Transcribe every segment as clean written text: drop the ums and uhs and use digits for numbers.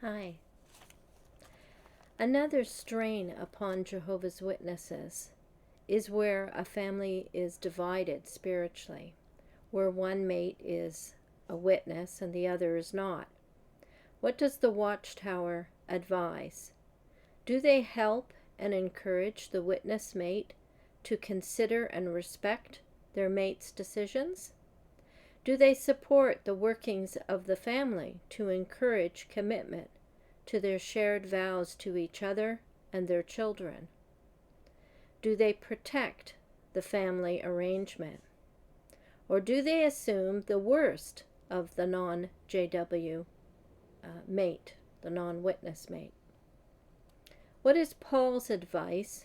Hi. Another strain upon Jehovah's Witnesses is where a family is divided spiritually, where one mate is a witness and the other is not. What does the Watchtower advise? Do they help and encourage the witness mate to consider and respect their mate's decisions? Do they support the workings of the family to encourage commitment to their shared vows to each other and their children? Do they protect the family arrangement? Or do they assume the worst of the non-JW mate, the non-witness mate? What is Paul's advice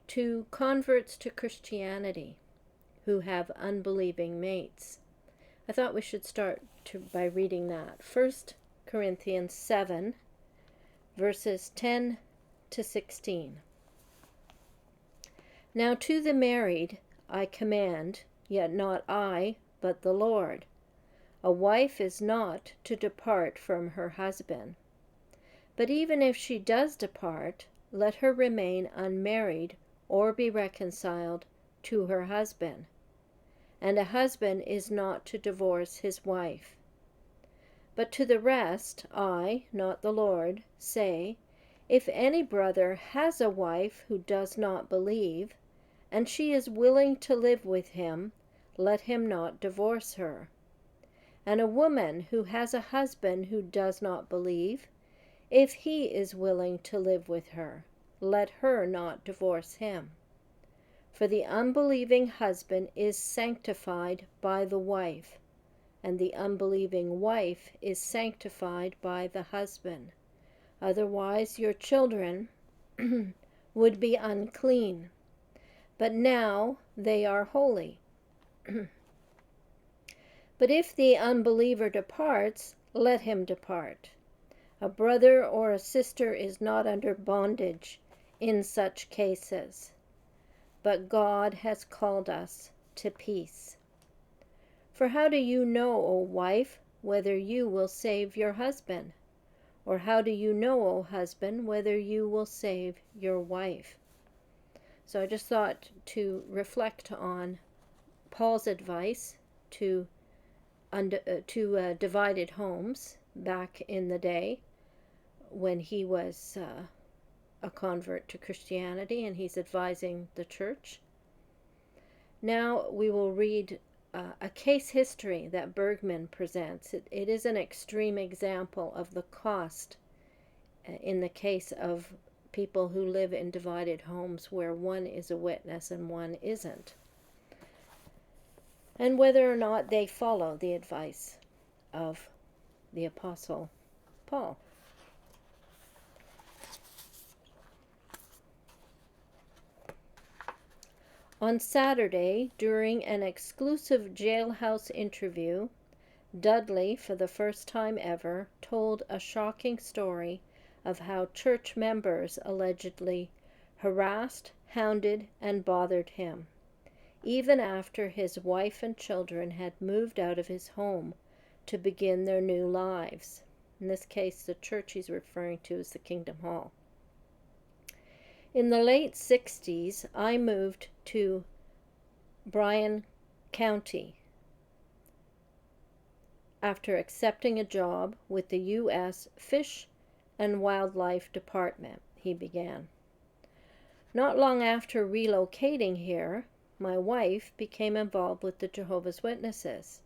to converts to Christianity who have unbelieving mates? I thought we should start by reading that. 1 Corinthians 7, verses 10 to 16. Now to the married I command, yet not I, but the Lord. A wife is not to depart from her husband. But even if she does depart, let her remain unmarried or be reconciled to her husband. And a husband is not to divorce his wife. But to the rest, I, not the Lord, say, if any brother has a wife who does not believe, and she is willing to live with him, let him not divorce her. And a woman who has a husband who does not believe, if he is willing to live with her, let her not divorce him. For the unbelieving husband is sanctified by the wife, and the unbelieving wife is sanctified by the husband. Otherwise your children would be unclean, but now they are holy. But if the unbeliever departs, let him depart. A brother or a sister is not under bondage in such cases, but God has called us to peace. For how do you know, O wife, whether you will save your husband? Or how do you know, O husband, whether you will save your wife? So I just thought to reflect on Paul's advice to divided homes back in the day when he was a convert to Christianity, and he's advising the church. Now we will read a case history that Bergman presents. It is an extreme example of the cost in the case of people who live in divided homes where one is a witness and one isn't, and whether or not they follow the advice of the Apostle Paul. On Saturday, during an exclusive jailhouse interview, Dudley, for the first time ever, told a shocking story of how church members allegedly harassed, hounded, and bothered him, even after his wife and children had moved out of his home to begin their new lives. In this case, the church he's referring to is the Kingdom Hall. In the late 60s, I moved to Bryan County after accepting a job with the U.S. Fish and Wildlife Department, he began. Not long after relocating here, my wife became involved with the Jehovah's Witnesses,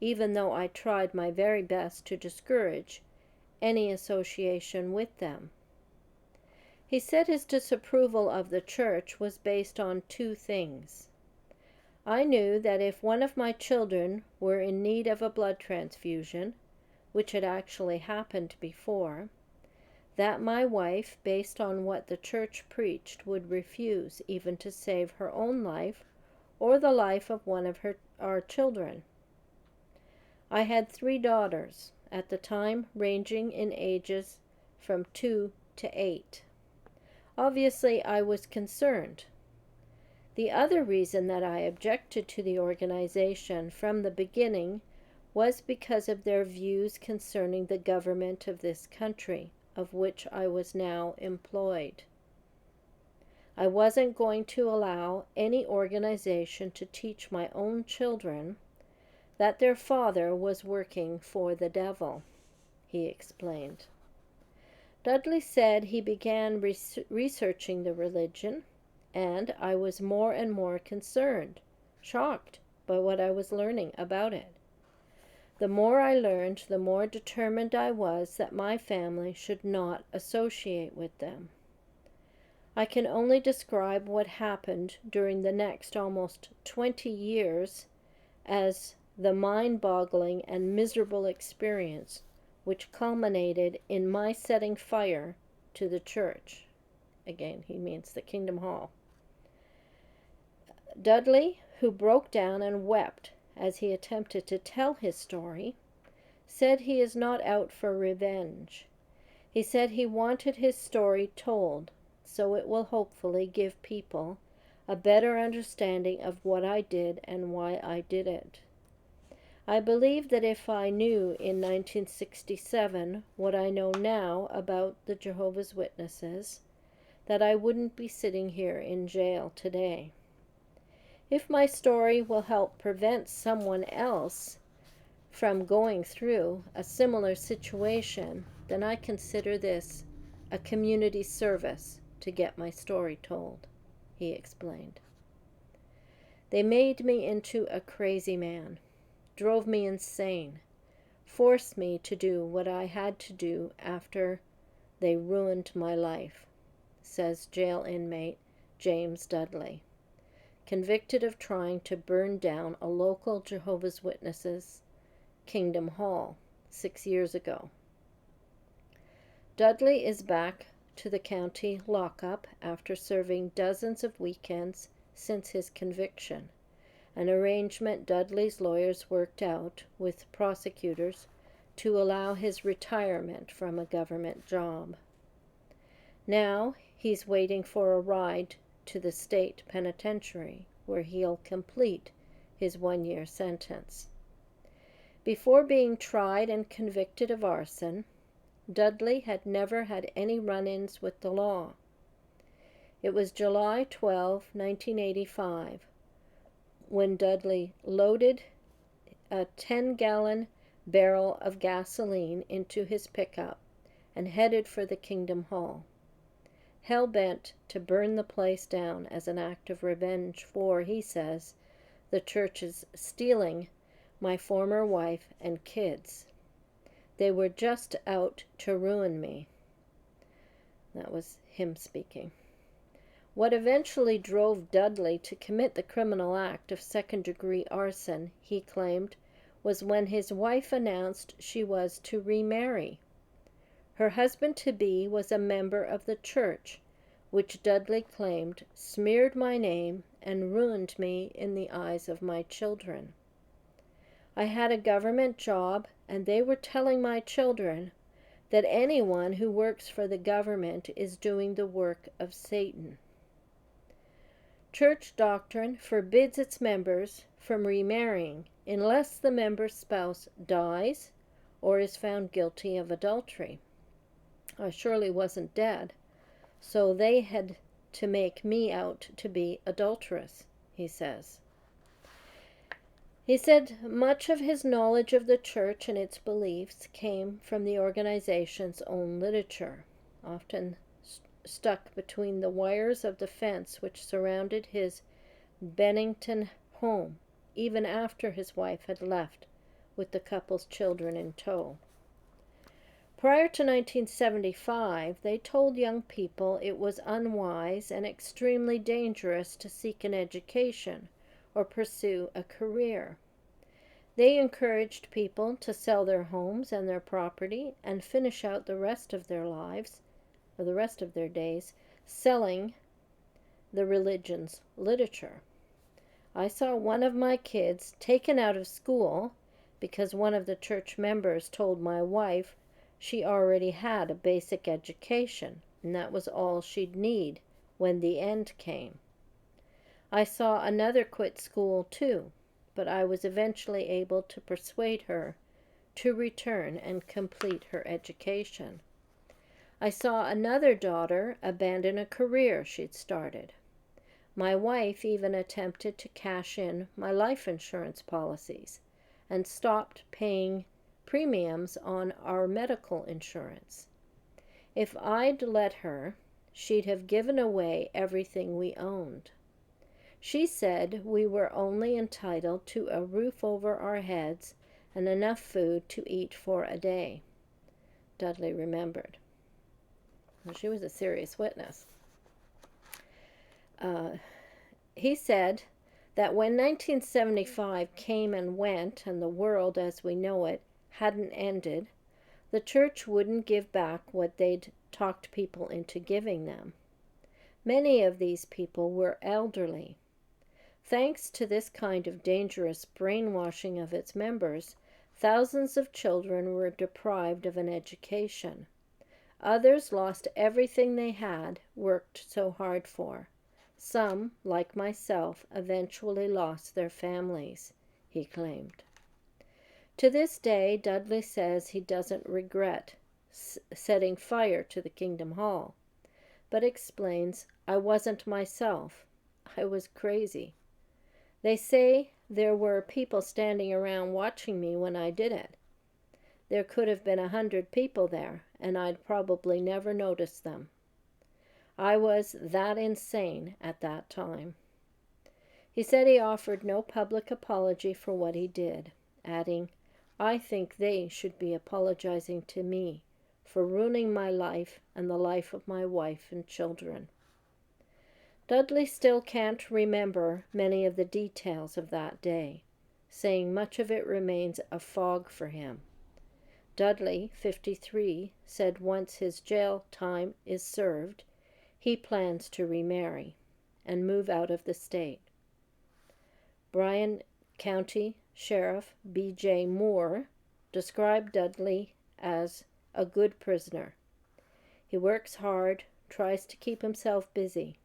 even though I tried my very best to discourage any association with them. He said his disapproval of the church was based on two things. I knew that if one of my children were in need of a blood transfusion, which had actually happened before, that my wife, based on what the church preached, would refuse even to save her own life or the life of one of our children. I had 3 daughters, at the time ranging in ages from 2 to 8. Obviously, I was concerned. The other reason that I objected to the organization from the beginning was because of their views concerning the government of this country, of which I was now employed. I wasn't going to allow any organization to teach my own children that their father was working for the devil, he explained. Dudley said he began researching the religion, and I was more and more concerned, shocked by what I was learning about it. The more I learned, the more determined I was that my family should not associate with them. I can only describe what happened during the next almost 20 years as the mind-boggling and miserable experience which culminated in my setting fire to the church. Again, he means the Kingdom Hall. Dudley, who broke down and wept as he attempted to tell his story, said he is not out for revenge. He said he wanted his story told, so it will hopefully give people a better understanding of what I did and why I did it. I believe that if I knew in 1967 what I know now about the Jehovah's Witnesses, that I wouldn't be sitting here in jail today. If my story will help prevent someone else from going through a similar situation, then I consider this a community service to get my story told, he explained. They made me into a crazy man, drove me insane, forced me to do what I had to do after they ruined my life, says jail inmate James Dudley, convicted of trying to burn down a local Jehovah's Witnesses Kingdom Hall 6 years ago. Dudley is back to the county lockup after serving dozens of weekends since his conviction, an arrangement Dudley's lawyers worked out with prosecutors to allow his retirement from a government job. Now he's waiting for a ride to the state penitentiary, where he'll complete his 1-year sentence. Before being tried and convicted of arson, Dudley had never had any run-ins with the law. It was July 12, 1985, when Dudley loaded a 10-gallon barrel of gasoline into his pickup and headed for the Kingdom Hall, hell-bent to burn the place down as an act of revenge for, he says, the church's stealing my former wife and kids. They were just out to ruin me. That was him speaking. What eventually drove Dudley to commit the criminal act of second-degree arson, he claimed, was when his wife announced she was to remarry. Her husband-to-be was a member of the church, which Dudley claimed smeared my name and ruined me in the eyes of my children. I had a government job, and they were telling my children that anyone who works for the government is doing the work of Satan. Church doctrine forbids its members from remarrying unless the member's spouse dies or is found guilty of adultery. I surely wasn't dead, so they had to make me out to be adulterous, he says. He said much of his knowledge of the church and its beliefs came from the organization's own literature, often stuck between the wires of the fence which surrounded his Bennington home, even after his wife had left with the couple's children in tow. Prior to 1975, they told young people it was unwise and extremely dangerous to seek an education or pursue a career. They encouraged people to sell their homes and their property and finish out the rest of their lives, or the rest of their days, selling the religion's literature. I saw one of my kids taken out of school because one of the church members told my wife she already had a basic education, and that was all she'd need when the end came. I saw another quit school too, but I was eventually able to persuade her to return and complete her education. I saw another daughter abandon a career she'd started. My wife even attempted to cash in my life insurance policies and stopped paying premiums on our medical insurance. If I'd let her, she'd have given away everything we owned. She said we were only entitled to a roof over our heads and enough food to eat for a day. Dudley remembered. Well, she was a serious witness. He said that when 1975 came and went and the world as we know it hadn't ended, the church wouldn't give back what they'd talked people into giving them. Many of these people were elderly. Thanks to this kind of dangerous brainwashing of its members, thousands of children were deprived of an education. Others lost everything they had worked so hard for. Some, like myself, eventually lost their families, he claimed. To this day, Dudley says he doesn't regret setting fire to the Kingdom Hall, but explains, "I wasn't myself. I was crazy. They say there were people standing around watching me when I did it. There could have been 100 people there, and I'd probably never noticed them. I was that insane at that time." He said he offered no public apology for what he did, adding, "I think they should be apologizing to me for ruining my life and the life of my wife and children." Dudley still can't remember many of the details of that day, saying much of it remains a fog for him. Dudley, 53, said once his jail time is served, he plans to remarry and move out of the state. Bryan County Sheriff B.J. Moore described Dudley as a good prisoner. He works hard, tries to keep himself busy.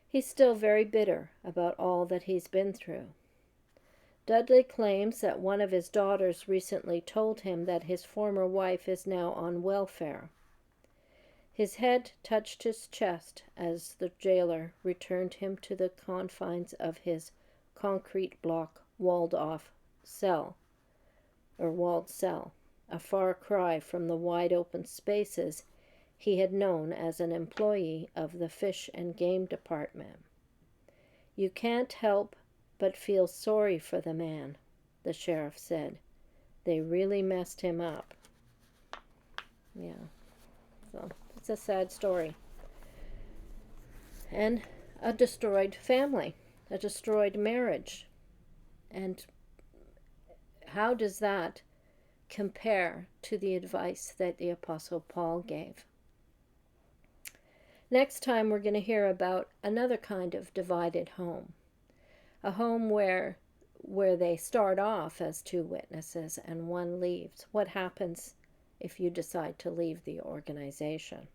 He's still very bitter about all that he's been through. Dudley claims that one of his daughters recently told him that his former wife is now on welfare. His head touched his chest as the jailer returned him to the confines of his concrete block walled cell, a far cry from the wide open spaces he had known as an employee of the Fish and Game Department. "You can't help but feel sorry for the man," the sheriff said. "They really messed him up." Yeah, so it's a sad story. And a destroyed family, a destroyed marriage. And how does that compare to the advice that the Apostle Paul gave? Next time we're going to hear about another kind of divided home. A home where they start off as two witnesses and one leaves. What happens if you decide to leave the organization?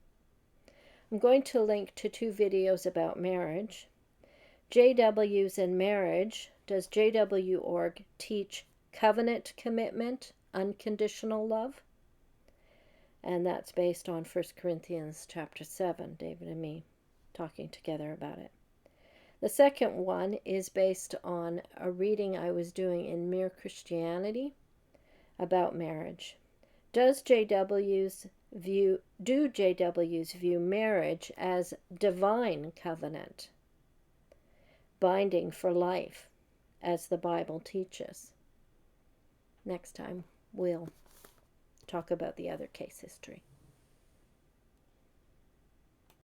I'm going to link to 2 videos about marriage. JW's in Marriage. Does JW.org teach covenant commitment, unconditional love? And that's based on 1 Corinthians chapter 7, David and me talking together about it. The second one is based on a reading I was doing in Mere Christianity about marriage. Do JWs view marriage as divine covenant, binding for life, as the Bible teaches? Next time we'll talk about the other case history.